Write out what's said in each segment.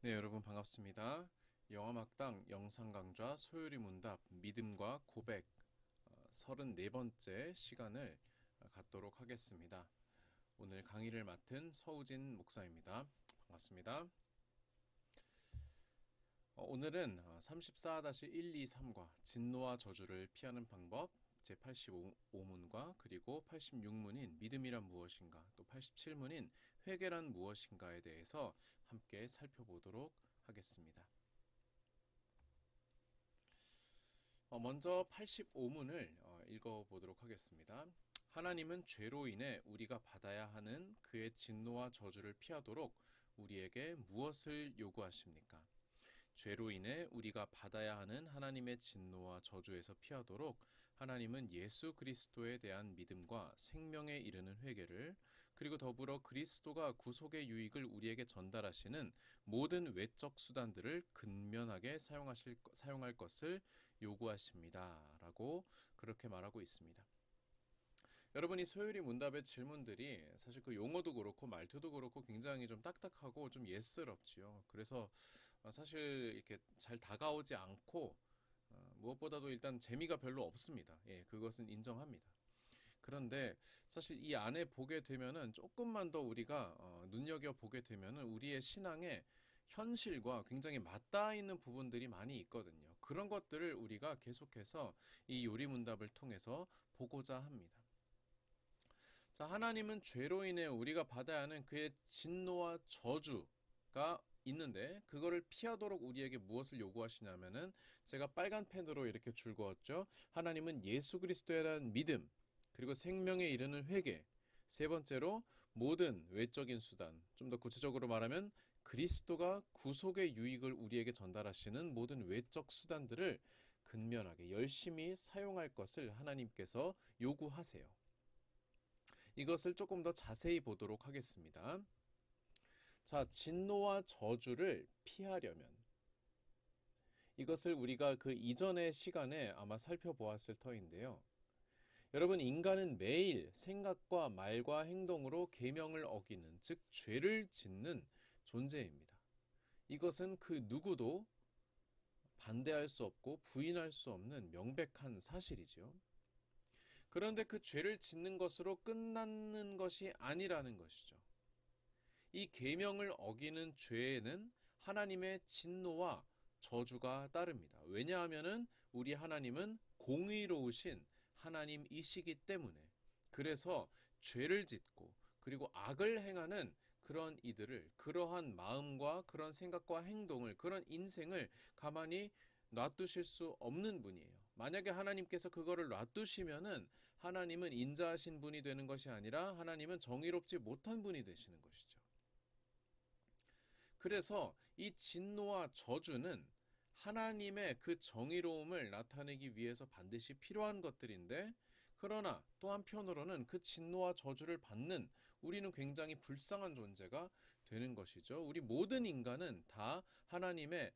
네, 여러분 반갑습니다. 영화막당 영상 강좌 소요리 문답 믿음과 고백 34번째 시간을 갖도록 하겠습니다. 오늘 강의를 맡은 서우진 목사입니다. 반갑습니다. 오늘은 34-123과 진노와 저주를 피하는 방법 제85문과 그리고 86문인 믿음이란 무엇인가 또 87문인 회개란 무엇인가에 대해서 함께 살펴보도록 하겠습니다. 먼저 85문을 읽어보도록 하겠습니다. 하나님은 죄로 인해 우리가 받아야 하는 그의 진노와 저주를 피하도록 우리에게 무엇을 요구하십니까? 죄로 인해 우리가 받아야 하는 하나님의 진노와 저주에서 피하도록 하나님은 예수 그리스도에 대한 믿음과 생명에 이르는 회개를 그리고 더불어 그리스도가 구속의 유익을 우리에게 전달하시는 모든 외적 수단들을 근면하게 사용할 것을 요구하십니다. 라고 그렇게 말하고 있습니다. 여러분이 소요리 문답의 질문들이 사실 그 용어도 그렇고 말투도 그렇고 굉장히 좀 딱딱하고 좀 예스럽지요. 그래서 사실 이렇게 잘 다가오지 않고 무엇보다도 일단 재미가 별로 없습니다. 예, 그것은 인정합니다. 그런데 사실 이 안에 보게 되면은 조금만 더 우리가 눈여겨 보게 되면은 우리의 신앙의 현실과 굉장히 맞닿아 있는 부분들이 많이 있거든요. 그런 것들을 우리가 계속해서 이 요리문답을 통해서 보고자 합니다. 자, 하나님은 죄로 인해 우리가 받아야 하는 그의 진노와 저주가 있는데 그거를 피하도록 우리에게 무엇을 요구하시냐면은 제가 빨간 펜으로 이렇게 줄 그었죠. 하나님은 예수 그리스도에 대한 믿음 그리고 생명에 이르는 회개 세 번째로 모든 외적인 수단 좀 더 구체적으로 말하면 그리스도가 구속의 유익을 우리에게 전달하시는 모든 외적 수단들을 근면하게 열심히 사용할 것을 하나님께서 요구하세요. 이것을 조금 더 자세히 보도록 하겠습니다. 자, 진노와 저주를 피하려면 이것을 우리가 그 이전의 시간에 아마 살펴보았을 터인데요. 여러분, 인간은 매일 생각과 말과 행동으로 계명을 어기는, 즉 죄를 짓는 존재입니다. 이것은 그 누구도 반대할 수 없고 부인할 수 없는 명백한 사실이죠. 그런데 그 죄를 짓는 것으로 끝나는 것이 아니라는 것이죠. 이 계명을 어기는 죄에는 하나님의 진노와 저주가 따릅니다. 왜냐하면은 우리 하나님은 공의로우신 하나님이시기 때문에 그래서 죄를 짓고 그리고 악을 행하는 그런 이들을 그러한 마음과 그런 생각과 행동을 그런 인생을 가만히 놔두실 수 없는 분이에요. 만약에 하나님께서 그거를 놔두시면은 하나님은 인자하신 분이 되는 것이 아니라 하나님은 정의롭지 못한 분이 되시는 것이죠. 그래서 이 진노와 저주는 하나님의 그 정의로움을 나타내기 위해서 반드시 필요한 것들인데 그러나 또 한편으로는 그 진노와 저주를 받는 우리는 굉장히 불쌍한 존재가 되는 것이죠. 우리 모든 인간은 다 하나님의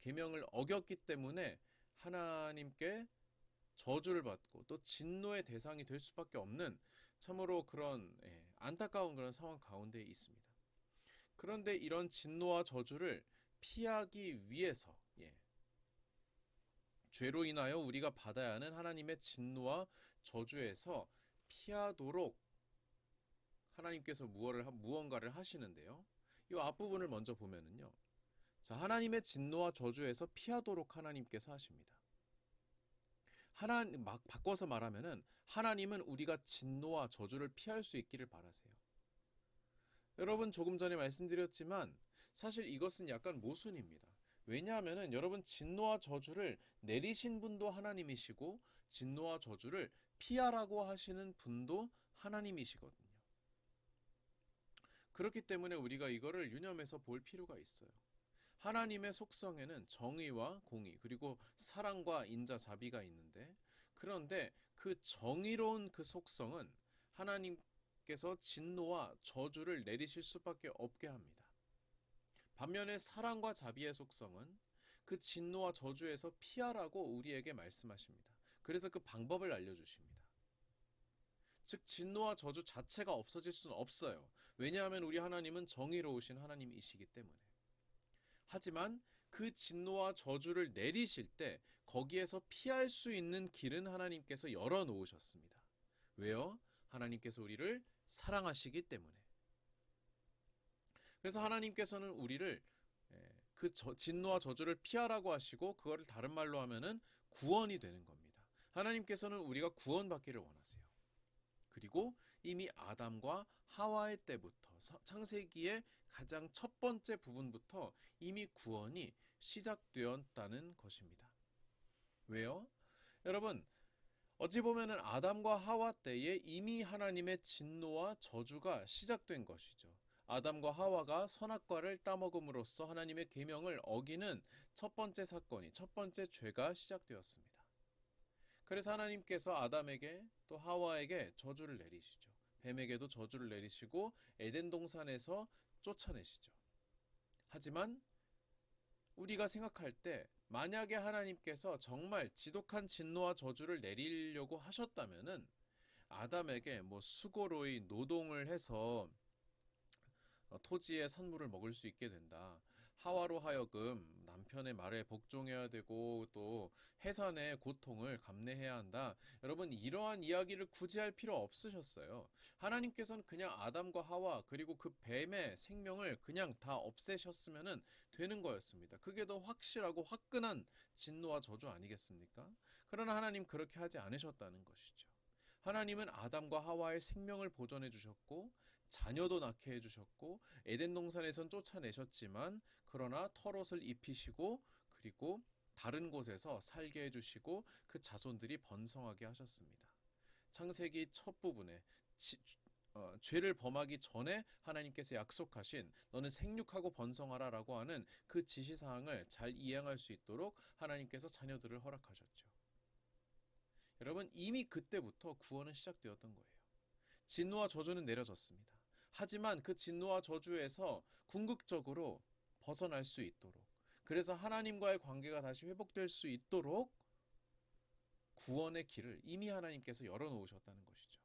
계명을 어겼기 때문에 하나님께 저주를 받고 또 진노의 대상이 될 수밖에 없는 참으로 그런 안타까운 그런 상황 가운데 있습니다. 그런데 이런 진노와 저주를 피하기 위해서 죄로 인하여 우리가 받아야 하는 하나님의 진노와 저주에서 피하도록 하나님께서 무언가를 하시는데요. 이 앞부분을 먼저 보면은요. 자, 하나님의 진노와 저주에서 피하도록 하나님께서 하십니다. 막 바꿔서 말하면은 하나님은 우리가 진노와 저주를 피할 수 있기를 바라세요. 여러분 조금 전에 말씀드렸지만 사실 이것은 약간 모순입니다. 왜냐하면 여러분 진노와 저주를 내리신 분도 하나님이시고 진노와 저주를 피하라고 하시는 분도 하나님이시거든요. 그렇기 때문에 우리가 이거를 유념해서 볼 필요가 있어요. 하나님의 속성에는 정의와 공의 그리고 사랑과 인자 자비가 있는데 그런데 그 정의로운 그 속성은 하나님께서 진노와 저주를 내리실 수밖에 없게 합니다. 반면에 사랑과 자비의 속성은 그 진노와 저주에서 피하라고 우리에게 말씀하십니다. 그래서 그 방법을 알려주십니다. 즉 진노와 저주 자체가 없어질 수는 없어요. 왜냐하면 우리 하나님은 정의로우신 하나님이시기 때문에. 하지만 그 진노와 저주를 내리실 때 거기에서 피할 수 있는 길은 하나님께서 열어 놓으셨습니다. 왜요? 하나님께서 우리를 사랑하시기 때문에. 그래서 하나님께서는 우리를 그 진노와 저주를 피하라고 하시고, 그거를 다른 말로 하면은 구원이 되는 겁니다. 하나님께서는 우리가 구원받기를 원하세요. 그리고 이미 아담과 하와의 때부터, 창세기의 가장 첫 번째 부분부터 이미 구원이 시작되었다는 것입니다. 왜요? 여러분, 어찌 보면은 아담과 하와 때에 이미 하나님의 진노와 저주가 시작된 것이죠. 아담과 하와가 선악과를 따먹음으로써 하나님의 계명을 어기는 첫 번째 사건이, 첫 번째 죄가 시작되었습니다. 그래서 하나님께서 아담에게 또 하와에게 저주를 내리시죠. 뱀에게도 저주를 내리시고 에덴 동산에서 쫓아내시죠. 하지만 우리가 생각할 때 만약에 하나님께서 정말 지독한 진노와 저주를 내리려고 하셨다면은 아담에게 수고로이 노동을 해서 토지의 산물을 먹을 수 있게 된다. 하와로 하여금 남편의 말에 복종해야 되고 또 해산의 고통을 감내해야 한다. 여러분, 이러한 이야기를 굳이 할 필요 없으셨어요. 하나님께서는 그냥 아담과 하와 그리고 그 뱀의 생명을 그냥 다 없애셨으면 되는 거였습니다. 그게 더 확실하고 화끈한 진노와 저주 아니겠습니까? 그러나 하나님 그렇게 하지 않으셨다는 것이죠. 하나님은 아담과 하와의 생명을 보존해 주셨고 자녀도 낳게 해주셨고 에덴 동산에선 쫓아내셨지만 그러나 털옷을 입히시고 그리고 다른 곳에서 살게 해주시고 그 자손들이 번성하게 하셨습니다. 창세기 첫 부분에 죄를 범하기 전에 하나님께서 약속하신 너는 생육하고 번성하라 라고 하는 그 지시사항을 잘 이행할 수 있도록 하나님께서 자녀들을 허락하셨죠. 여러분, 이미 그때부터 구원은 시작되었던 거예요. 진노와 저주는 내려졌습니다. 하지만 그 진노와 저주에서 궁극적으로 벗어날 수 있도록, 그래서 하나님과의 관계가 다시 회복될 수 있도록 구원의 길을 이미 하나님께서 열어놓으셨다는 것이죠.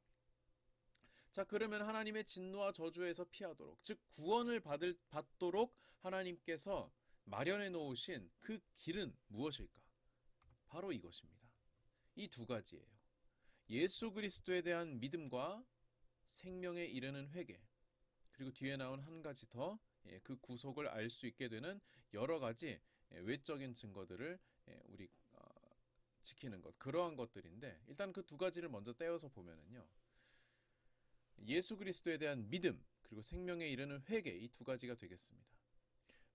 자, 그러면 하나님의 진노와 저주에서 피하도록, 즉 구원을 받도록 하나님께서 마련해 놓으신 그 길은 무엇일까? 바로 이것입니다. 이 두 가지예요. 예수 그리스도에 대한 믿음과 생명에 이르는 회개, 그리고 뒤에 나온 한 가지 더, 그 구속을 알 수 있게 되는 여러 가지 외적인 증거들을 우리 지키는 것, 그러한 것들인데, 일단 그 두 가지를 먼저 떼어서 보면은요, 예수 그리스도에 대한 믿음 그리고 생명에 이르는 회개, 이 두 가지가 되겠습니다.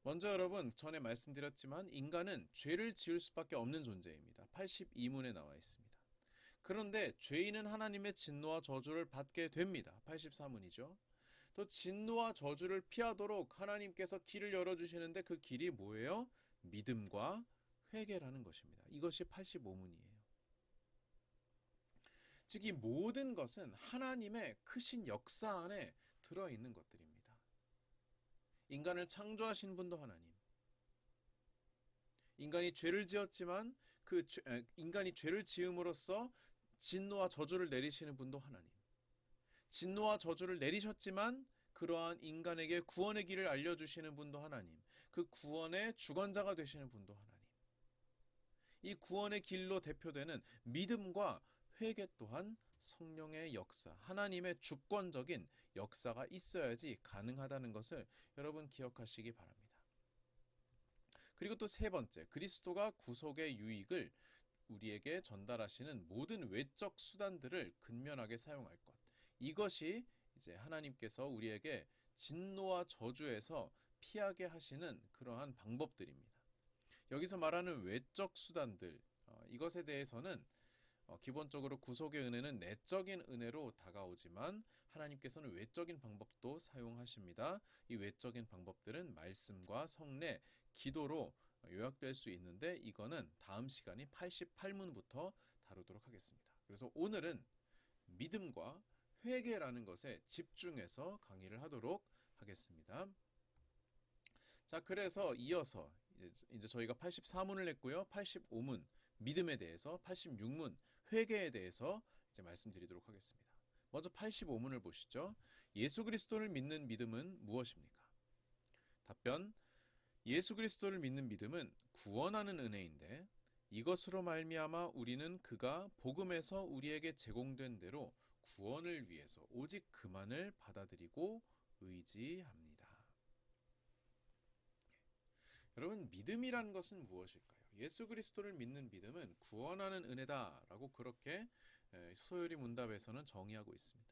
먼저 여러분, 전에 말씀드렸지만 인간은 죄를 지을 수밖에 없는 존재입니다. 82문에 나와 있습니다. 그런데 죄인은 하나님의 진노와 저주를 받게 됩니다. 84문이죠. 또 진노와 저주를 피하도록 하나님께서 길을 열어주시는데 그 길이 뭐예요? 믿음과 회개라는 것입니다. 이것이 85문이에요. 즉, 이 모든 것은 하나님의 크신 역사 안에 들어있는 것들입니다. 인간을 창조하신 분도 하나님, 인간이 죄를 지었지만 인간이 죄를 지음으로써 진노와 저주를 내리시는 분도 하나님, 진노와 저주를 내리셨지만 그러한 인간에게 구원의 길을 알려주시는 분도 하나님, 그 구원의 주관자가 되시는 분도 하나님. 이 구원의 길로 대표되는 믿음과 회개 또한 성령의 역사, 하나님의 주권적인 역사가 있어야지 가능하다는 것을 여러분 기억하시기 바랍니다. 그리고 또 세 번째, 그리스도가 구속의 유익을 우리에게 전달하시는 모든 외적 수단들을 근면하게 사용할 것. 이것이 이제 하나님께서 우리에게 진노와 저주에서 피하게 하시는 그러한 방법들입니다. 여기서 말하는 외적 수단들, 이것에 대해서는 기본적으로 구속의 은혜는 내적인 은혜로 다가오지만 하나님께서는 외적인 방법도 사용하십니다. 이 외적인 방법들은 말씀과 성례, 기도로 요약될 수 있는데 이거는 다음 시간인 88문부터 다루도록 하겠습니다. 그래서 오늘은 믿음과 회개라는 것에 집중해서 강의를 하도록 하겠습니다. 자, 그래서 이어서 이제 저희가 84문을 냈고요. 85문 믿음에 대해서, 86문 회개에 대해서 이제 말씀드리도록 하겠습니다. 먼저 85문을 보시죠. 예수 그리스도를 믿는 믿음은 무엇입니까? 답변: 예수 그리스도를 믿는 믿음은 구원하는 은혜인데 이것으로 말미암아 우리는 그가 복음에서 우리에게 제공된 대로 구원을 위해서 오직 그만을 받아들이고 의지합니다. 여러분, 믿음이란 것은 무엇일까요? 예수 그리스도를 믿는 믿음은 구원하는 은혜다라고 그렇게 소요리 문답에서는 정의하고 있습니다.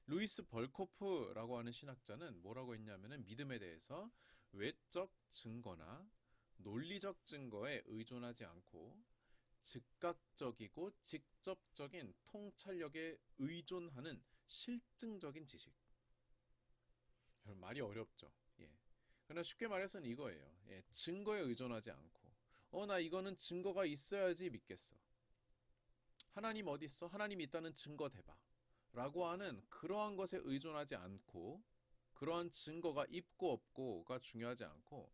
루이스 벌코프라고 하는 신학자는 뭐라고 했냐면은 믿음에 대해서 외적 증거나 논리적 증거에 의존하지 않고 즉각적이고 직접적인 통찰력에 의존하는 실증적인 지식. 여러분, 말이 어렵죠. 예. 그러나 쉽게 말해서는 이거예요. 예, 증거에 의존하지 않고 나 이거는 증거가 있어야지 믿겠어. 하나님 어디 있어? 하나님 있다는 증거 대봐. 라고 하는 그러한 것에 의존하지 않고 그러한 증거가 있고 없고가 중요하지 않고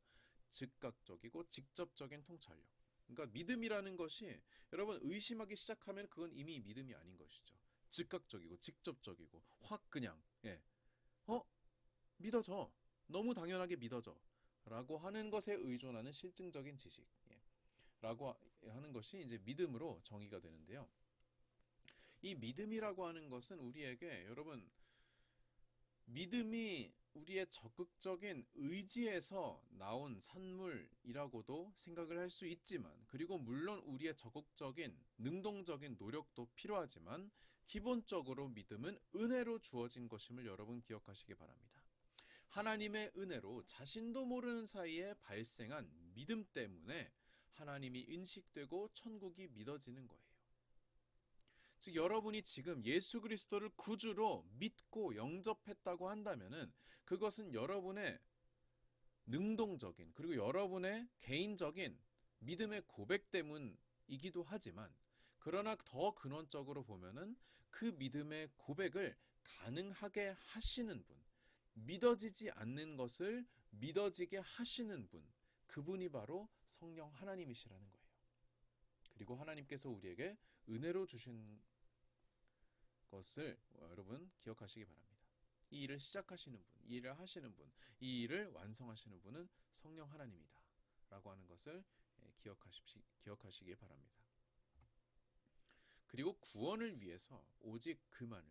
즉각적이고 직접적인 통찰력. 그러니까 믿음이라는 것이 여러분 의심하기 시작하면 그건 이미 믿음이 아닌 것이죠. 즉각적이고 직접적이고 확 그냥 어? 믿어져. 너무 당연하게 믿어져. 라고 하는 것에 의존하는 실증적인 지식. 라고 하는 것이 이제 믿음으로 정의가 되는데요. 이 믿음이라고 하는 것은 우리에게 여러분 믿음이 우리의 적극적인 의지에서 나온 산물이라고도 생각을 할 수 있지만 그리고 물론 우리의 적극적인 능동적인 노력도 필요하지만 기본적으로 믿음은 은혜로 주어진 것임을 여러분 기억하시기 바랍니다. 하나님의 은혜로 자신도 모르는 사이에 발생한 믿음 때문에 하나님이 인식되고 천국이 믿어지는 거예요. 즉 여러분이 지금 예수 그리스도를 구주로 믿고 영접했다고 한다면은 그것은 여러분의 능동적인 그리고 여러분의 개인적인 믿음의 고백 때문이기도 하지만 그러나 더 근원적으로 보면은 그 믿음의 고백을 가능하게 하시는 분, 믿어지지 않는 것을 믿어지게 하시는 분, 그분이 바로 성령 하나님이시라는 거예요. 그리고 하나님께서 우리에게 은혜로 주신 것을 여러분 기억하시기 바랍니다. 이 일을 시작하시는 분, 이 일을 하시는 분, 이 일을 완성하시는 분은 성령 하나님이다 라고 하는 것을 기억하시기 바랍니다. 그리고 구원을 위해서 오직 그만을,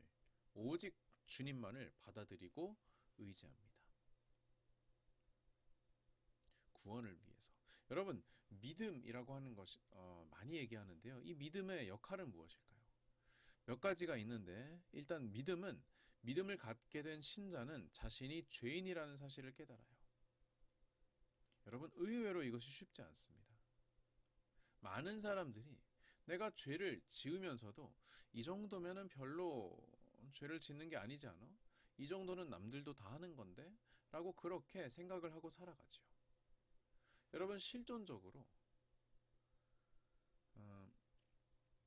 오직 주님만을 받아들이고 의지합니다. 구원을 위해서. 여러분, 믿음이라고 하는 것이 많이 얘기하는데요. 이 믿음의 역할은 무엇일까요? 몇 가지가 있는데 일단 믿음을 갖게 된 신자는 자신이 죄인이라는 사실을 깨달아요. 여러분 의외로 이것이 쉽지 않습니다. 많은 사람들이 내가 죄를 지으면서도 이 정도면은 별로 죄를 짓는 게 아니지 않아? 이 정도는 남들도 다 하는 건데? 라고 그렇게 생각을 하고 살아가죠. 여러분 실존적으로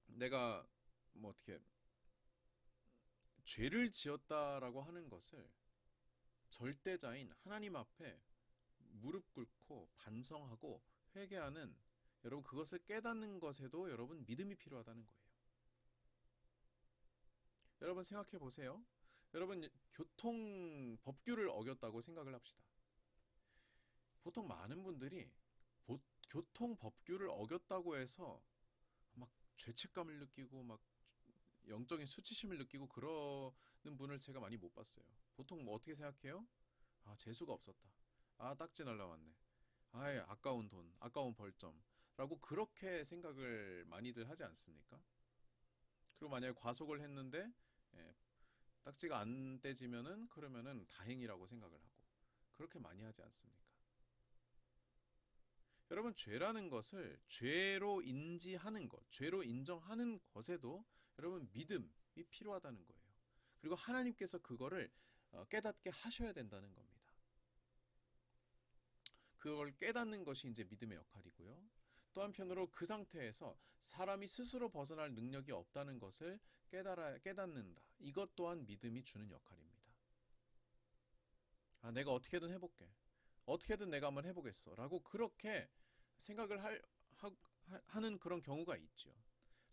내가 뭐 어떻게 죄를 지었다라고 하는 것을 절대자인 하나님 앞에 무릎 꿇고 반성하고 회개하는 여러분 그것을 깨닫는 것에도 여러분 믿음이 필요하다는 거예요. 여러분 생각해 보세요. 여러분 교통 법규를 어겼다고 생각을 합시다. 보통 많은 분들이 교통 법규를 어겼다고 해서 막 죄책감을 느끼고 막 영적인 수치심을 느끼고 그러는 분을 제가 많이 못 봤어요. 보통 뭐 어떻게 생각해요? 아, 재수가 없었다. 아, 딱지 날라왔네. 아이, 아까운 돈, 아까운 벌점. 라고 그렇게 생각을 많이들 하지 않습니까? 그리고 만약에 과속을 했는데, 예, 딱지가 안 떼지면은, 그러면은 다행이라고 생각을 하고. 그렇게 많이 하지 않습니까? 여러분, 죄라는 것을 죄로 인지하는 것, 죄로 인정하는 것에도 여러분 믿음이 필요하다는 거예요. 그리고 하나님께서 그거를 깨닫게 하셔야 된다는 겁니다. 그걸 깨닫는 것이 이제 믿음의 역할이고요. 또 한편으로 그 상태에서 사람이 스스로 벗어날 능력이 없다는 것을 깨닫는다. 이것 또한 믿음이 주는 역할입니다. 아, 내가 어떻게든 해볼게. 어떻게든 내가 한번 해보겠어. 라고 그렇게 생각을 하는 그런 경우가 있죠.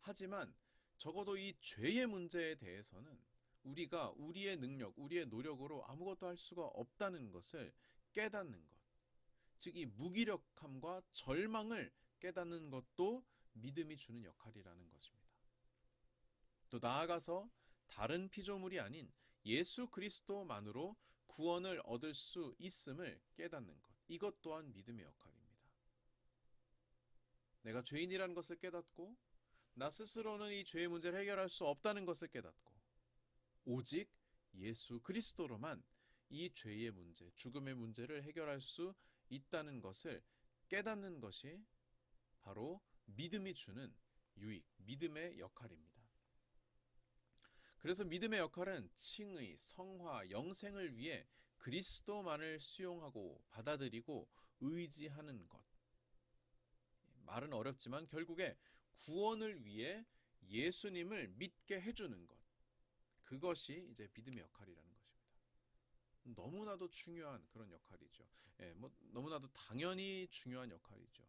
하지만 적어도 이 죄의 문제에 대해서는 우리가 우리의 능력, 우리의 노력으로 아무것도 할 수가 없다는 것을 깨닫는 것. 즉 이 무기력함과 절망을 깨닫는 것도 믿음이 주는 역할이라는 것입니다. 또 나아가서 다른 피조물이 아닌 예수 그리스도만으로 구원을 얻을 수 있음을 깨닫는 것. 이것 또한 믿음의 역할입니다. 내가 죄인이라는 것을 깨닫고 나 스스로는 이 죄의 문제를 해결할 수 없다는 것을 깨닫고 오직 예수 그리스도로만 이 죄의 문제, 죽음의 문제를 해결할 수 있다는 것을 깨닫는 것이 바로 믿음이 주는 유익, 믿음의 역할입니다. 그래서 믿음의 역할은 칭의, 성화, 영생을 위해 그리스도만을 수용하고 받아들이고 의지하는 것. 말은 어렵지만 결국에 구원을 위해 예수님을 믿게 해주는 것. 그것이 이제 믿음의 역할이라는 것입니다. 너무나도 중요한 그런 역할이죠. 너무나도 당연히 중요한 역할이죠.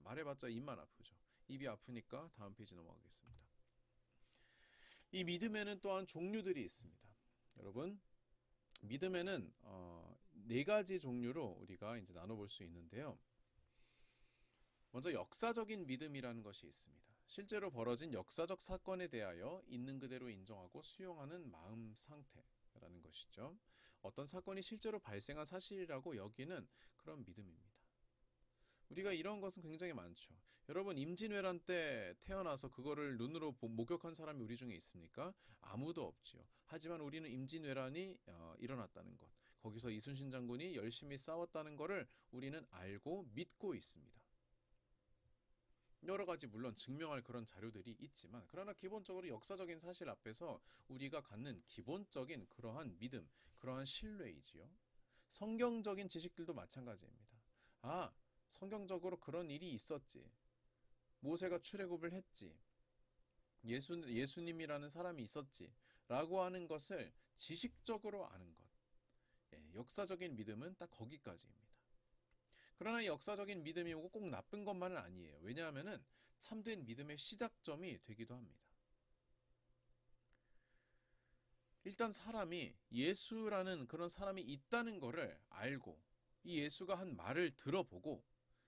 말해봤자 입만 아프죠. 입이 아프니까 다음 페이지 넘어가겠습니다. 이 믿음에는 또한 종류들이 있습니다. 여러분, 믿음에는 네 가지 종류로 우리가 이제 나눠볼 수 있는데요. 먼저 역사적인 믿음이라는 것이 있습니다. 실제로 벌어진 역사적 사건에 대하여 있는 그대로 인정하고 수용하는 마음 상태라는 것이죠. 어떤 사건이 실제로 발생한 사실이라고 여기는 그런 믿음입니다. 우리가 이런 것은 굉장히 많죠. 여러분, 임진왜란 때 태어나서 그거를 눈으로 목격한 사람이 우리 중에 있습니까? 아무도 없지요. 하지만 우리는 임진왜란이 일어났다는 것, 거기서 이순신 장군이 열심히 싸웠다는 것을 우리는 알고 믿고 있습니다. 여러 가지 물론 증명할 그런 자료들이 있지만, 그러나 기본적으로 역사적인 사실 앞에서 우리가 갖는 기본적인 그러한 믿음, 그러한 신뢰이지요. 성경적인 지식들도 마찬가지입니다. 성경적으로 그런 일이 있었지. 모세가 출애굽을 했지. 예수님이라는 사람이 있었지. 라고 하는 것을 지식적으로 아는 것. 역사적인 믿음은 딱 거기까지입니다. 그러나 역사적인 믿음이 오고 꼭 나쁜 것만은 아니에요. 왜냐하면 참된 믿음의 시작점이 되기도 합니다. 일단 사람이 예수라는 그런 사람이 있다는 것을 알고 이 예수가 한 말을 들어보고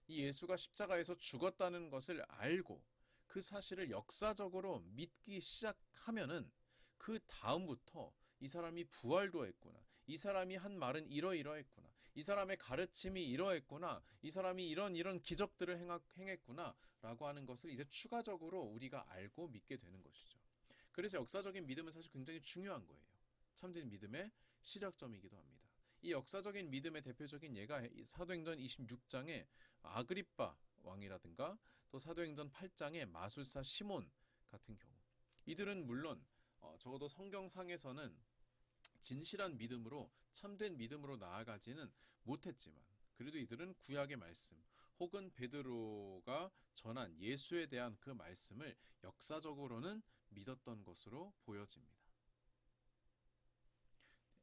이 예수가 십자가에서 죽었다는 것을 알고 그 사실을 역사적으로 믿기 시작하면은 그 다음부터 이 사람이 부활도 했구나. 이 사람이 한 말은 이러이러했구나. 이 사람의 가르침이 이러했구나. 이 사람이 이런 기적들을 행했구나. 라고 하는 것을 이제 추가적으로 우리가 알고 믿게 되는 것이죠. 그래서 역사적인 믿음은 사실 굉장히 중요한 거예요. 참된 믿음의 시작점이기도 합니다. 이 역사적인 믿음의 대표적인 예가 사도행전 26장의 아그리빠 왕이라든가 또 사도행전 8장의 마술사 시몬 같은 경우, 이들은 물론 적어도 성경상에서는 진실한 믿음으로 참된 믿음으로 나아가지는 못했지만 그래도 이들은 구약의 말씀 혹은 베드로가 전한 예수에 대한 그 말씀을 역사적으로는 믿었던 것으로 보여집니다.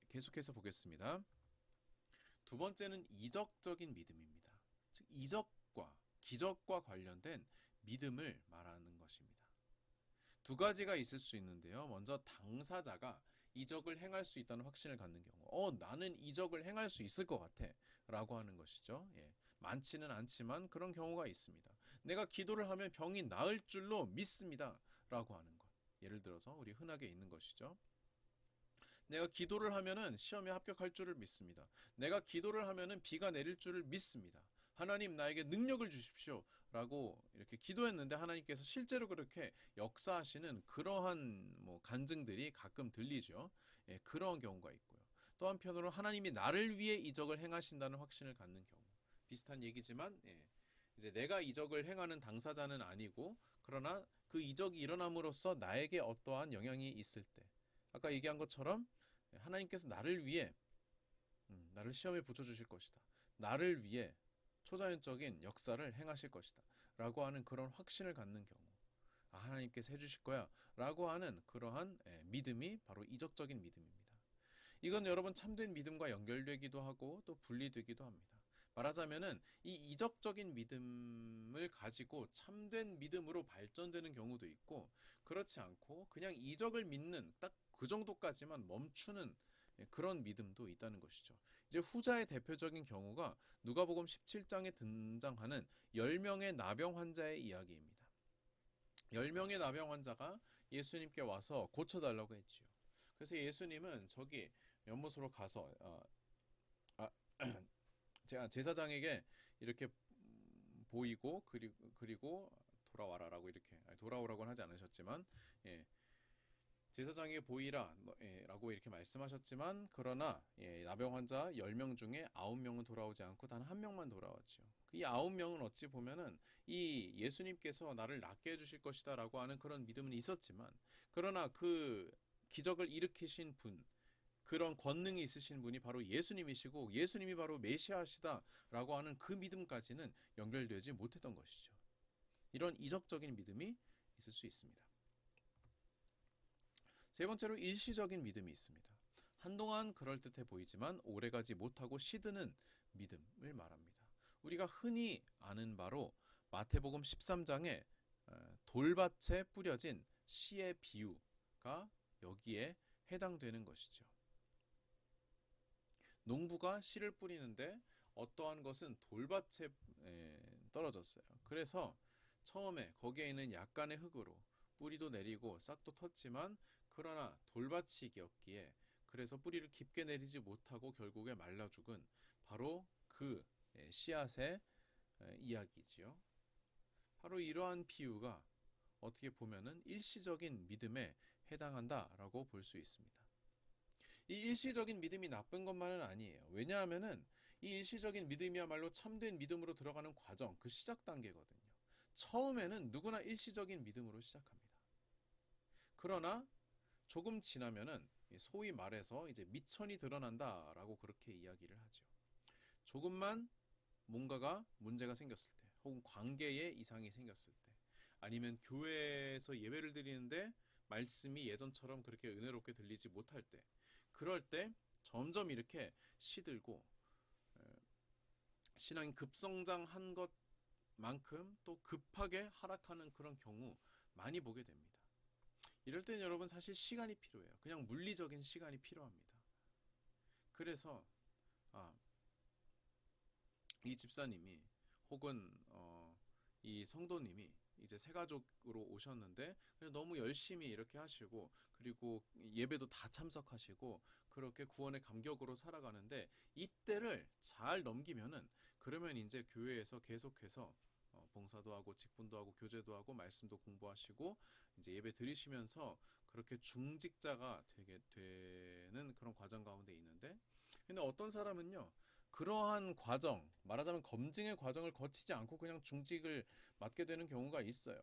계속해서 보겠습니다. 두 번째는 이적적인 믿음입니다. 즉 이적과 기적과 관련된 믿음을 말하는 것입니다. 두 가지가 있을 수 있는데요. 먼저 당사자가 이적을 행할 수 있다는 확신을 갖는 경우, 나는 이적을 행할 수 있을 것 같아 라고 하는 것이죠. 많지는 않지만 그런 경우가 있습니다. 내가 기도를 하면 병이 나을 줄로 믿습니다 라고 하는 것. 예를 들어서 우리 흔하게 있는 것이죠. 내가 기도를 하면은 시험에 합격할 줄을 믿습니다. 내가 기도를 하면은 비가 내릴 줄을 믿습니다. 하나님 나에게 능력을 주십시오 라고 이렇게 기도했는데 하나님께서 실제로 그렇게 역사하시는 그러한 간증들이 가끔 들리죠. 그런 경우가 있고요. 또 한편으로 하나님이 나를 위해 이적을 행하신다는 확신을 갖는 경우, 비슷한 얘기지만 이제 내가 이적을 행하는 당사자는 아니고 그러나 그 이적이 일어남으로써 나에게 어떠한 영향이 있을 때, 아까 얘기한 것처럼 하나님께서 나를 위해 나를 시험에 붙여주실 것이다. 나를 위해 초자연적인 역사를 행하실 것이다. 라고 하는 그런 확신을 갖는 경우, 하나님께서 해주실 거야 라고 하는 그러한 믿음이 바로 이적적인 믿음입니다. 이건 여러분 참된 믿음과 연결되기도 하고 또 분리되기도 합니다. 말하자면은 이 이적적인 믿음을 가지고 참된 믿음으로 발전되는 경우도 있고, 그렇지 않고 그냥 이적을 믿는 딱 그 정도까지만 멈추는 그런 믿음도 있다는 것이죠. 이제 후자의 대표적인 경우가 누가복음 17장에 등장하는 10명의 나병 환자의 이야기입니다. 10명의 나병 환자가 예수님께 와서 고쳐달라고 했지요. 그래서 예수님은 저기 연못으로 가서 아, 제사장에게 이렇게 보이고 그리고 돌아와라라고 이렇게 돌아오라고는 하지 않으셨지만 예, 제사장에게 보이라 라고 이렇게 말씀하셨지만 그러나 나병 환자 10명 중에 9명은 돌아오지 않고 단 1명만 돌아왔죠. 이 9명은 어찌 보면은 이 예수님께서 나를 낫게 해주실 것이다 라고 하는 그런 믿음은 있었지만 그러나 그 기적을 일으키신 분 그런 권능이 있으신 분이 바로 예수님이시고 예수님이 바로 메시아시다라고 하는 그 믿음까지는 연결되지 못했던 것이죠. 이런 이적적인 믿음이 있을 수 있습니다. 세 번째로 일시적인 믿음이 있습니다. 한동안 그럴듯해 보이지만 오래가지 못하고 시드는 믿음을 말합니다. 우리가 흔히 아는 바로 마태복음 13장에 돌밭에 뿌려진 씨의 비유가 여기에 해당되는 것이죠. 농부가 씨를 뿌리는데 어떠한 것은 돌밭에 떨어졌어요. 그래서 처음에 거기에 있는 약간의 흙으로 뿌리도 내리고 싹도 텄지만 그러나 돌밭이었기에 그래서 뿌리를 깊게 내리지 못하고 결국에 말라 죽은 바로 그 씨앗의 이야기지요. 바로 이러한 비유가 어떻게 보면은 일시적인 믿음에 해당한다라고 볼 수 있습니다. 이 일시적인 믿음이 나쁜 것만은 아니에요. 왜냐하면은 이 일시적인 믿음이야말로 참된 믿음으로 들어가는 과정, 그 시작 단계거든요. 처음에는 누구나 일시적인 믿음으로 시작합니다. 그러나 조금 지나면은 소위 말해서 이제 미천이 드러난다라고 그렇게 이야기를 하죠. 조금만 뭔가가 문제가 생겼을 때, 혹은 관계에 이상이 생겼을 때, 아니면 교회에서 예배를 드리는데 말씀이 예전처럼 그렇게 은혜롭게 들리지 못할 때, 그럴 때 점점 이렇게 시들고 신앙이 급성장한 것만큼 또 급하게 하락하는 그런 경우 많이 보게 됩니다. 이럴 땐 여러분 사실 시간이 필요해요. 그냥 물리적인 시간이 필요합니다. 그래서 이 집사님이 혹은 이 성도님이 이제 새 가족으로 오셨는데 너무 열심히 이렇게 하시고 그리고 예배도 다 참석하시고 그렇게 구원의 감격으로 살아가는데 이때를 잘 넘기면은 그러면 이제 교회에서 계속해서 봉사도 하고 직분도 하고 교제도 하고 말씀도 공부하시고 이제 예배 드리시면서 그렇게 중직자가 되게 되는 그런 과정 가운데 있는데 근데 어떤 사람은요 그러한 과정, 말하자면 검증의 과정을 거치지 않고 그냥 중직을 맡게 되는 경우가 있어요.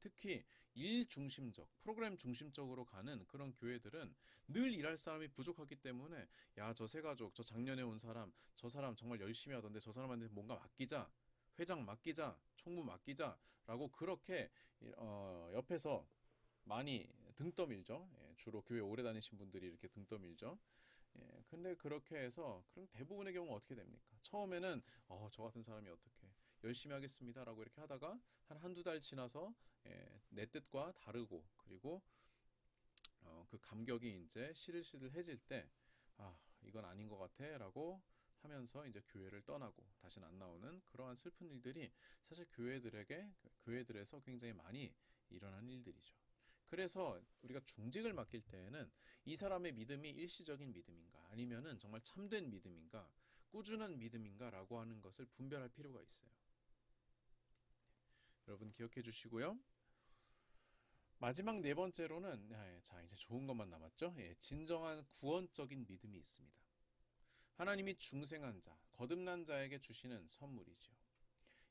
특히 일 중심적, 프로그램 중심적으로 가는 그런 교회들은 늘 일할 사람이 부족하기 때문에 야, 저 새가족, 저 작년에 온 사람, 저 사람 정말 열심히 하던데 저 사람한테 뭔가 맡기자, 회장 맡기자, 총무 맡기자라고 그렇게 옆에서 많이 등 떠밀죠. 주로 교회 오래 다니신 분들이 이렇게 등 떠밀죠. 근데 그렇게 해서 그럼 대부분의 경우 어떻게 됩니까? 처음에는 저 같은 사람이 어떻게 열심히 하겠습니다라고 이렇게 하다가 한두 달 지나서 내 뜻과 다르고 그리고 그 감격이 이제 시들시들해질 때 이건 아닌 것 같아라고 하면서 이제 교회를 떠나고 다시는 안 나오는 그러한 슬픈 일들이 사실 교회들에서 굉장히 많이 일어난 일들이죠. 그래서 우리가 중직을 맡길 때에는 이 사람의 믿음이 일시적인 믿음인가 아니면은 정말 참된 믿음인가 꾸준한 믿음인가라고 하는 것을 분별할 필요가 있어요. 여러분 기억해 주시고요. 마지막 네 번째로는 자 이제 좋은 것만 남았죠. 진정한 구원적인 믿음이 있습니다. 하나님이 중생한 자, 거듭난 자에게 주시는 선물이죠.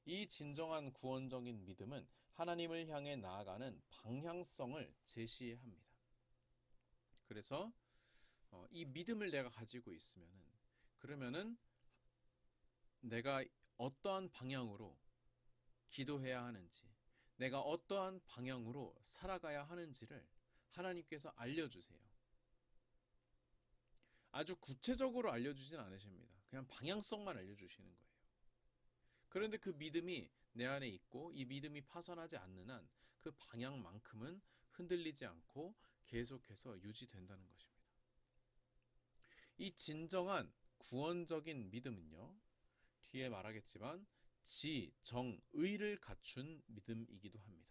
이 진정한 구원적인 믿음은 하나님을 향해 나아가는 방향성을 제시합니다. 그래서 이 믿음을 내가 가지고 있으면은 그러면은 내가 어떠한 방향으로 기도해야 하는지, 내가 어떠한 방향으로 살아가야 하는지를 하나님께서 알려주세요. 아주 구체적으로 알려주진 않으십니다. 그냥 방향성만 알려주시는 거예요. 그런데 그 믿음이 내 안에 있고 이 믿음이 파산하지 않는 한 그 방향만큼은 흔들리지 않고 계속해서 유지된다는 것입니다. 이 진정한 구원적인 믿음은요, 뒤에 말하겠지만 지, 정, 의를 갖춘 믿음이기도 합니다.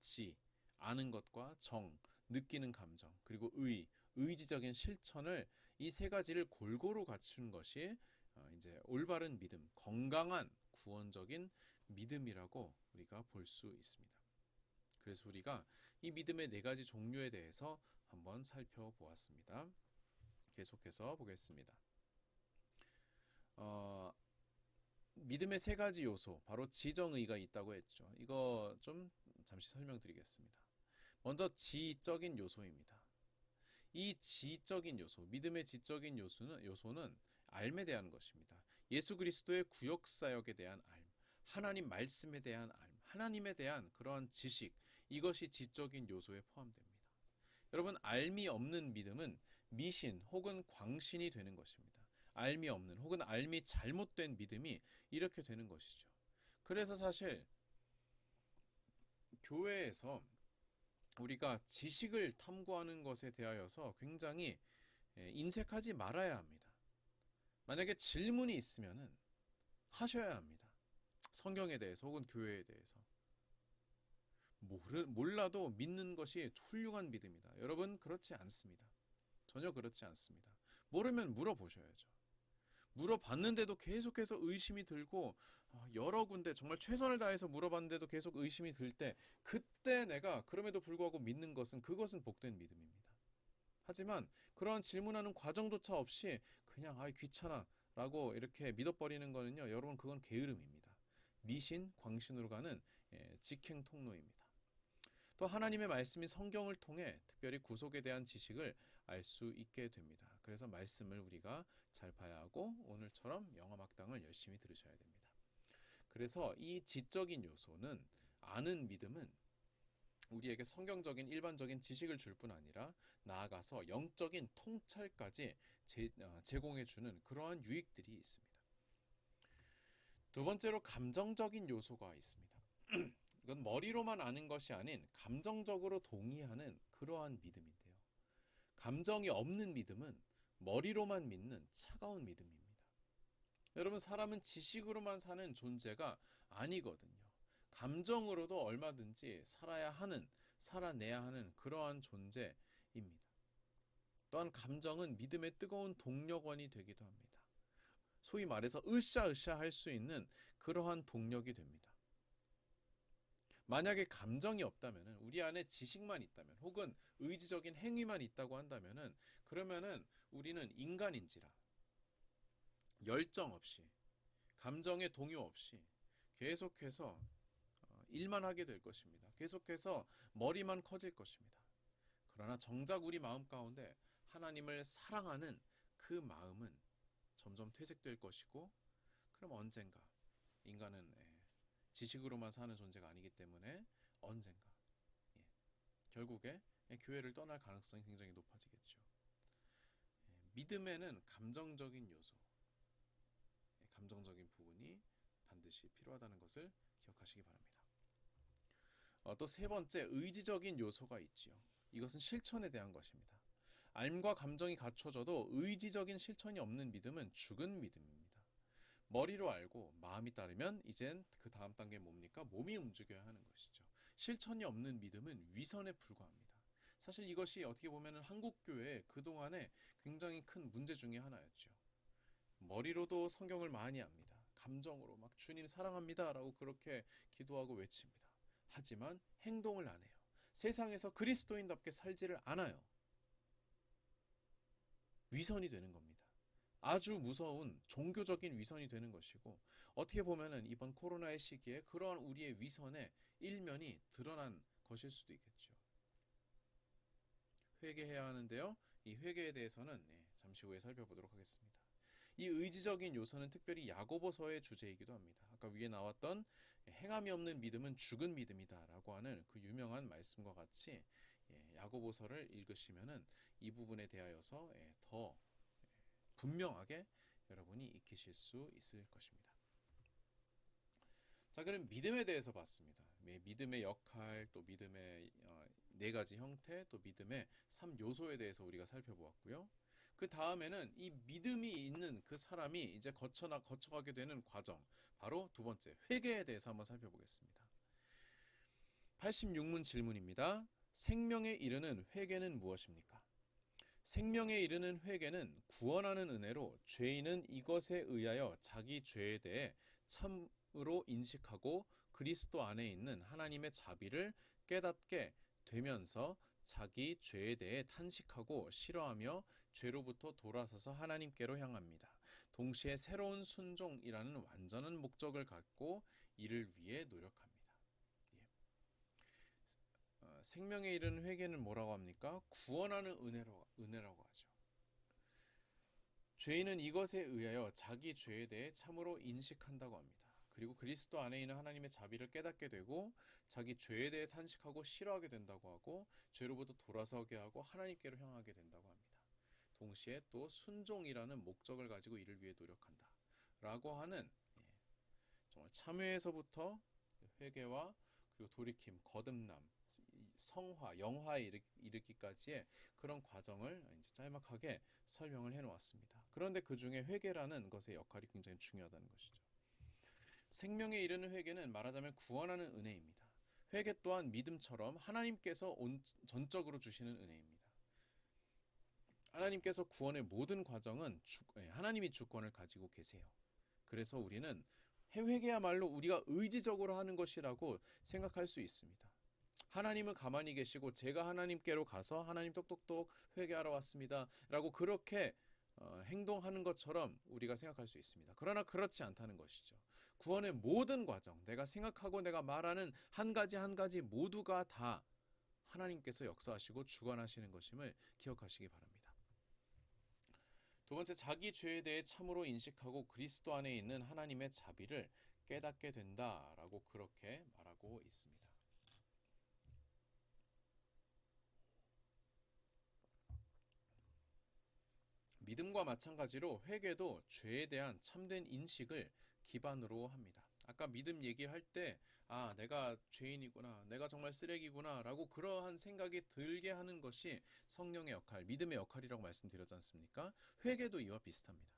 지, 아는 것과 정, 느끼는 감정, 그리고 의, 의지적인 실천을 이 세 가지를 골고루 갖춘 것이 이제 올바른 믿음, 건강한 구원적인 믿음이라고 우리가 볼 수 있습니다. 그래서 우리가 이 믿음의 네 가지 종류에 대해서 한번 살펴보았습니다. 계속해서 보겠습니다. 믿음의 세 가지 요소, 바로 지정의가 있다고 했죠. 이거 좀 잠시 설명드리겠습니다. 먼저 지적인 요소입니다. 이 지적인 요소, 믿음의 지적인 요소는 알에 대한 것입니다. 예수 그리스도의 구역사역에 대한 알, 하나님 말씀에 대한 알, 하나님에 대한 그러한 지식, 이것이 지적인 요소에 포함됩니다. 여러분, 알미 없는 믿음은 미신 혹은 광신이 되는 것입니다. 알미 없는 혹은 알미 잘못된 믿음이 이렇게 되는 것이죠. 그래서 사실 교회에서 우리가 지식을 탐구하는 것에 대하여서 굉장히 인색하지 말아야 합니다. 만약에 질문이 있으면 하셔야 합니다. 성경에 대해서 혹은 교회에 대해서. 몰라도 믿는 것이 훌륭한 믿음이다. 여러분, 그렇지 않습니다. 전혀 그렇지 않습니다. 모르면 물어보셔야죠. 물어봤는데도 계속해서 의심이 들고 여러 군데 정말 최선을 다해서 물어봤는데도 계속 의심이 들 때, 그때 내가 그럼에도 불구하고 믿는 것은, 그것은 복된 믿음입니다. 하지만 그러한 질문하는 과정조차 없이 그냥 귀찮아 라고 이렇게 믿어버리는 거는요, 여러분, 그건 게으름입니다. 미신, 광신으로 가는 직행 통로입니다. 또 하나님의 말씀인 성경을 통해 특별히 구속에 대한 지식을 알 수 있게 됩니다. 그래서 말씀을 우리가 잘 봐야 하고 오늘처럼 영어막당을 열심히 들으셔야 됩니다. 그래서 이 지적인 요소는, 아는 믿음은 우리에게 성경적인 일반적인 지식을 줄 뿐 아니라 나아가서 영적인 통찰까지 제공해주는 그러한 유익들이 있습니다. 두 번째로 감정적인 요소가 있습니다. 이건 머리로만 아는 것이 아닌 감정적으로 동의하는 그러한 믿음인데요. 감정이 없는 믿음은 머리로만 믿는 차가운 믿음입니다. 여러분, 사람은 지식으로만 사는 존재가 아니거든요. 감정으로도 얼마든지 살아내야 하는 그러한 존재입니다. 또한 감정은 믿음의 뜨거운 동력원이 되기도 합니다. 소위 말해서 으쌰으쌰 할 수 있는 그러한 동력이 됩니다. 만약에 감정이 없다면, 우리 안에 지식만 있다면, 혹은 의지적인 행위만 있다고 한다면, 그러면은 우리는 인간인지라 열정 없이, 감정의 동요 없이 계속해서 일만 하게 될 것입니다. 계속해서 머리만 커질 것입니다. 그러나 정작 우리 마음 가운데 하나님을 사랑하는 그 마음은 점점 퇴색될 것이고, 그럼 언젠가, 인간은 지식으로만 사는 존재가 아니기 때문에 언젠가 결국에 교회를 떠날 가능성이 굉장히 높아지겠죠. 믿음에는 감정적인 요소, 감정적인 부분이 반드시 필요하다는 것을 기억하시기 바랍니다. 또 세 번째, 의지적인 요소가 있지요. 이것은 실천에 대한 것입니다. 알과 감정이 갖춰져도 의지적인 실천이 없는 믿음은 죽은 믿음입니다. 머리로 알고 마음이 따르면 이젠 그 다음 단계 뭡니까? 몸이 움직여야 하는 것이죠. 실천이 없는 믿음은 위선에 불과합니다. 사실 이것이 어떻게 보면 한국교회의 그동안의 굉장히 큰 문제 중에 하나였죠. 머리로도 성경을 많이 압니다. 감정으로 막 주님 사랑합니다 라고 그렇게 기도하고 외칩니다. 하지만 행동을 안 해요. 세상에서 그리스도인답게 살지를 않아요. 위선이 되는 겁니다. 아주 무서운 종교적인 위선이 되는 것이고, 어떻게 보면은 이번 코로나의 시기에 그러한 우리의 위선의 일면이 드러난 것일 수도 있겠죠. 회개해야 하는데요. 이 회개에 대해서는 잠시 후에 살펴보도록 하겠습니다. 이 의지적인 요소는 특별히 야고보서의 주제이기도 합니다. 아까 위에 나왔던 행함이 없는 믿음은 죽은 믿음이다 라고 하는 그 유명한 말씀과 같이 야고보서를 읽으시면은 이 부분에 대하여서 더 분명하게 여러분이 익히실 수 있을 것입니다. 자, 그럼 믿음에 대해서 봤습니다. 믿음의 역할, 또 믿음의 네 가지 형태, 또 믿음의 3요소에 대해서 우리가 살펴보았고요. 그 다음에는 이 믿음이 있는 그 사람이 이제 거쳐가게 되는 과정, 바로 두 번째 회개에 대해서 한번 살펴보겠습니다. 86문 질문입니다. 생명에 이르는 회개는 무엇입니까? 생명에 이르는 회개는 구원하는 은혜로 죄인은 이것에 의하여 자기 죄에 대해 참으로 인식하고 그리스도 안에 있는 하나님의 자비를 깨닫게 되면서 자기 죄에 대해 탄식하고 싫어하며 죄로부터 돌아서서 하나님께로 향합니다. 동시에 새로운 순종이라는 완전한 목적을 갖고 이를 위해 노력합니다. 생명에 이르는 회개는 뭐라고 합니까? 구원하는 은혜라고 하죠. 죄인은 이것에 의하여 자기 죄에 대해 참으로 인식한다고 합니다. 그리고 그리스도 안에 있는 하나님의 자비를 깨닫게 되고 자기 죄에 대해 탄식하고 싫어하게 된다고 하고 죄로부터 돌아서게 하고 하나님께로 향하게 된다고 합니다. 동시에 또 순종이라는 목적을 가지고 이를 위해 노력한다 라고 하는, 정말 참회에서부터 회개와 그리고 돌이킴, 거듭남, 성화, 영화에 이르기까지의 그런 과정을 이제 짤막하게 설명을 해놓았습니다. 그런데 그 중에 회개라는 것의 역할이 굉장히 중요하다는 것이죠. 생명에 이르는 회개는 말하자면 구원하는 은혜입니다. 회개 또한 믿음처럼 하나님께서 전적으로 주시는 은혜입니다. 하나님께서 구원의 모든 과정은 하나님이 주권을 가지고 계세요. 그래서 우리는 회개야말로 우리가 의지적으로 하는 것이라고 생각할 수 있습니다. 하나님은 가만히 계시고 제가 하나님께로 가서 하나님 똑똑똑 회개하러 왔습니다 라고 그렇게 행동하는 것처럼 우리가 생각할 수 있습니다. 그러나 그렇지 않다는 것이죠. 구원의 모든 과정, 내가 생각하고 내가 말하는 한 가지 한 가지 모두가 다 하나님께서 역사하시고 주관하시는 것임을 기억하시기 바랍니다. 두 번째, 자기 죄에 대해 참으로 인식하고 그리스도 안에 있는 하나님의 자비를 깨닫게 된다라고 그렇게 말하고 있습니다. 믿음과 마찬가지로 회개도 죄에 대한 참된 인식을 기반으로 합니다. 아까 믿음 얘기할 때 내가 죄인이구나, 내가 정말 쓰레기구나 라고 그러한 생각이 들게 하는 것이 성령의 역할, 믿음의 역할이라고 말씀드렸지 않습니까? 회개도 이와 비슷합니다.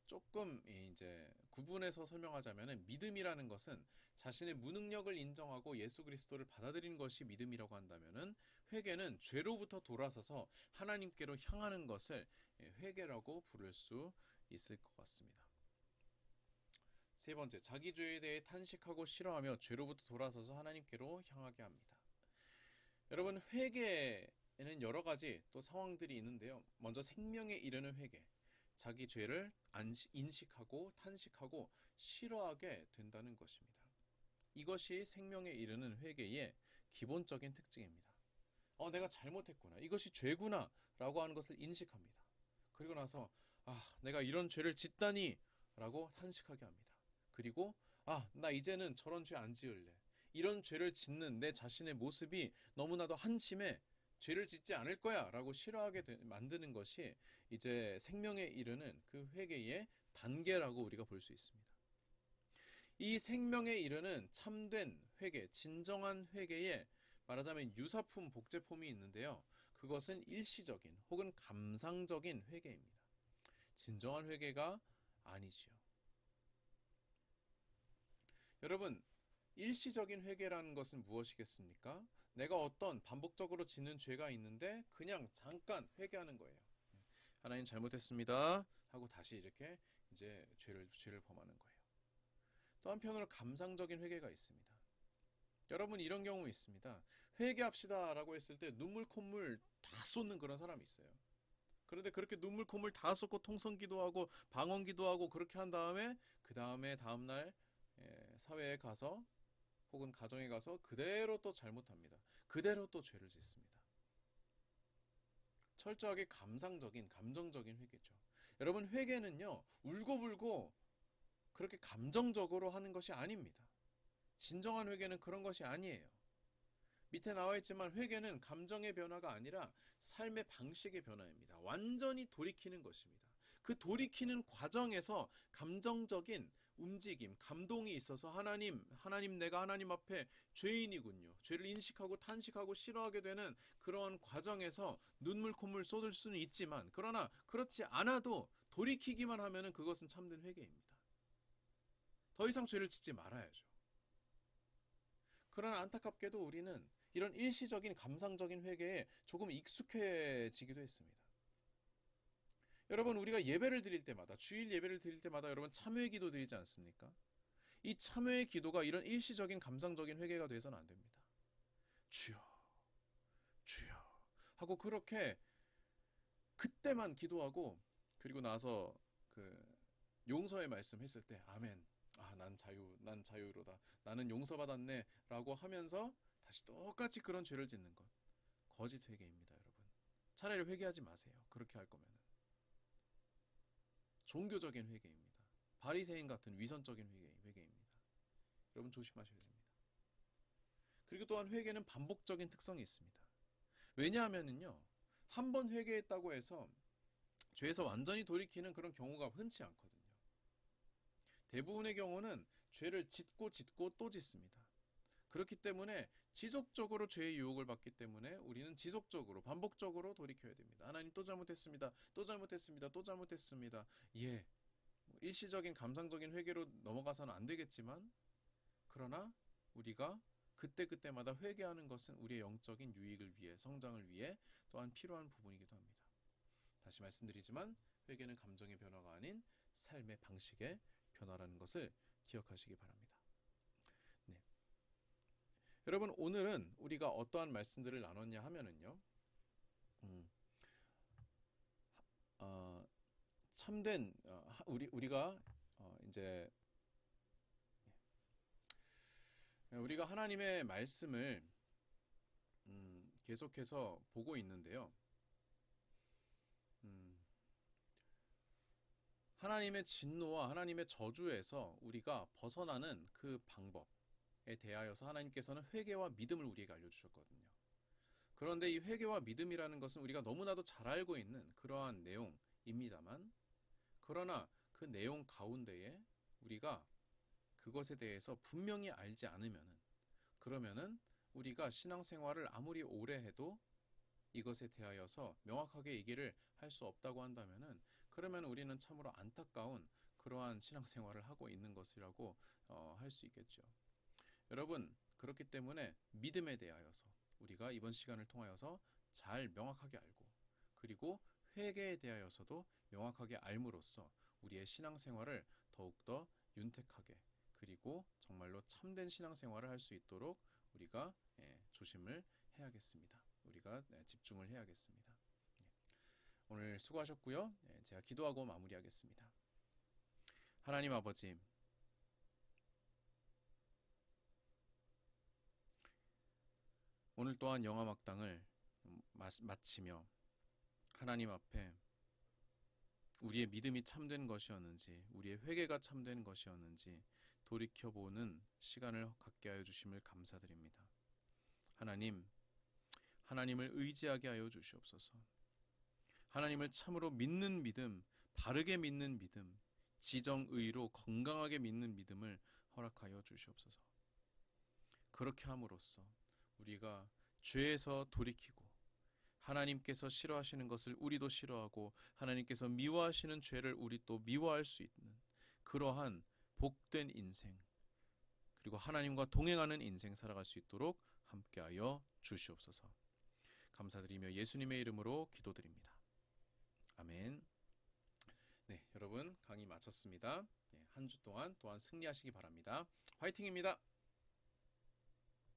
조금 이제 구분해서 설명하자면 믿음이라는 것은 자신의 무능력을 인정하고 예수 그리스도를 받아들이는 것이 믿음이라고 한다면은 회개는 죄로부터 돌아서서 하나님께로 향하는 것을 회개라고 부를 수 있을 것 같습니다. 세 번째, 자기 죄에 대해 탄식하고 싫어하며 죄로부터 돌아서서 하나님께로 향하게 합니다. 여러분, 회개에는 여러 가지 또 상황들이 있는데요. 먼저 생명에 이르는 회개, 자기 죄를 인식하고 탄식하고 싫어하게 된다는 것입니다. 이것이 생명에 이르는 회개의 기본적인 특징입니다. 내가 잘못했구나, 이것이 죄구나 라고 하는 것을 인식합니다. 그리고 나서 내가 이런 죄를 짓다니 라고 탄식하게 합니다. 그리고 나 이제는 저런 죄 안 지을래, 이런 죄를 짓는 내 자신의 모습이 너무나도 한심해, 죄를 짓지 않을 거야 라고 싫어하게 만드는 것이 이제 생명에 이르는 그 회개의 단계라고 우리가 볼 수 있습니다. 이 생명에 이르는 참된 회개, 진정한 회개에 말하자면 유사품, 복제품이 있는데요. 그것은 일시적인 혹은 감상적인 회개입니다. 진정한 회개가 아니지요. 여러분, 일시적인 회개라는 것은 무엇이겠습니까? 내가 어떤 반복적으로 짓는 죄가 있는데 그냥 잠깐 회개하는 거예요. 하나님 잘못했습니다 하고 다시 이렇게 이제 죄를 범하는 거예요. 또 한편으로 감상적인 회개가 있습니다. 여러분, 이런 경우 있습니다. 회개합시다 라고 했을 때 눈물 콧물 다 쏟는 그런 사람이 있어요. 그런데 그렇게 눈물 콧물 다 쏟고 통성기도 하고 방언기도 하고 그렇게 한 다음에 다음날 사회에 가서 혹은 가정에 가서 그대로 또 잘못합니다. 그대로 또 죄를 짓습니다. 철저하게 감상적인, 감정적인 회개죠. 여러분, 회개는요, 울고불고 그렇게 감정적으로 하는 것이 아닙니다. 진정한 회개는 그런 것이 아니에요. 밑에 나와 있지만 회개는 감정의 변화가 아니라 삶의 방식의 변화입니다. 완전히 돌이키는 것입니다. 그 돌이키는 과정에서 감정적인 움직임, 감동이 있어서 하나님 내가 하나님 앞에 죄인이군요. 죄를 인식하고 탄식하고 싫어하게 되는 그러한 과정에서 눈물 콧물 쏟을 수는 있지만 그러나 그렇지 않아도 돌이키기만 하면은 그것은 참된 회개입니다. 더 이상 죄를 짓지 말아야죠. 그러나 안타깝게도 우리는 이런 일시적인 감상적인 회개에 조금 익숙해지기도 했습니다. 여러분, 우리가 예배를 드릴 때마다, 주일 예배를 드릴 때마다 여러분 참회 기도 드리지 않습니까? 이 참회의 기도가 이런 일시적인 감상적인 회개가 돼서는 안 됩니다. 주여, 주여 하고 그렇게 그때만 기도하고 그리고 나서 그 용서의 말씀 했을 때 아멘. 아, 난 자유로다. 나는 용서받았네. 라고 하면서 다시 똑같이 그런 죄를 짓는 것. 거짓 회개입니다, 여러분. 차라리 회개하지 마세요. 그렇게 할 거면은. 종교적인 회개입니다. 바리새인 같은 위선적인 회개입니다. 여러분 조심하셔야 됩니다. 그리고 또한 회개는 반복적인 특성이 있습니다. 왜냐하면은요, 한 번 회개했다고 해서 죄에서 완전히 돌이키는 그런 경우가 흔치 않거든요. 대부분의 경우는 죄를 짓고 또 짓습니다. 그렇기 때문에 지속적으로 죄의 유혹을 받기 때문에 우리는 지속적으로 반복적으로 돌이켜야 됩니다. 하나님 또 잘못했습니다. 또 잘못했습니다. 또 잘못했습니다. 예, 일시적인 감상적인 회개로 넘어가서는 안 되겠지만 그러나 우리가 그때그때마다 회개하는 것은 우리의 영적인 유익을 위해 성장을 위해 또한 필요한 부분이기도 합니다. 다시 말씀드리지만 회개는 감정의 변화가 아닌 삶의 방식의 변화라는 것을 기억하시기 바랍니다. 네. 여러분 오늘은 우리가 어떠한 말씀들을 나눴냐 하면은요. 참된 우리가 이제 우리가 하나님의 말씀을 계속해서 보고 있는데요. 하나님의 진노와 하나님의 저주에서 우리가 벗어나는 그 방법에 대하여서 하나님께서는 회개와 믿음을 우리에게 알려주셨거든요. 그런데 이 회개와 믿음이라는 것은 우리가 너무나도 잘 알고 있는 그러한 내용입니다만 그러나 그 내용 가운데에 우리가 그것에 대해서 분명히 알지 않으면은 그러면은 우리가 신앙생활을 아무리 오래 해도 이것에 대하여서 명확하게 얘기를 할 수 없다고 한다면은 그러면 우리는 참으로 안타까운 그러한 신앙생활을 하고 있는 것이라고 할 수 있겠죠. 여러분 그렇기 때문에 믿음에 대하여서 우리가 이번 시간을 통하여서 잘 명확하게 알고 그리고 회개에 대하여서도 명확하게 알므로써 우리의 신앙생활을 더욱더 윤택하게 그리고 정말로 참된 신앙생활을 할 수 있도록 우리가 조심을 해야겠습니다. 우리가 집중을 해야겠습니다. 오늘 수고하셨고요. 제가 기도하고 마무리하겠습니다. 하나님 아버지, 오늘 또한 영화막당을 마치며 하나님 앞에 우리의 믿음이 참된 것이었는지 우리의 회개가 참된 것이었는지 돌이켜보는 시간을 갖게 하여 주심을 감사드립니다. 하나님을 의지하게 하여 주시옵소서. 하나님을 참으로 믿는 믿음, 바르게 믿는 믿음, 지정의로 건강하게 믿는 믿음을 허락하여 주시옵소서. 그렇게 함으로써 우리가 죄에서 돌이키고 하나님께서 싫어하시는 것을 우리도 싫어하고 하나님께서 미워하시는 죄를 우리 또 미워할 수 있는 그러한 복된 인생 그리고 하나님과 동행하는 인생 살아갈 수 있도록 함께하여 주시옵소서. 감사드리며 예수님의 이름으로 기도드립니다. 아멘. 네, 여러분 강의 마쳤습니다. 한 주 동안 또한 승리하시기 바랍니다. 화이팅입니다.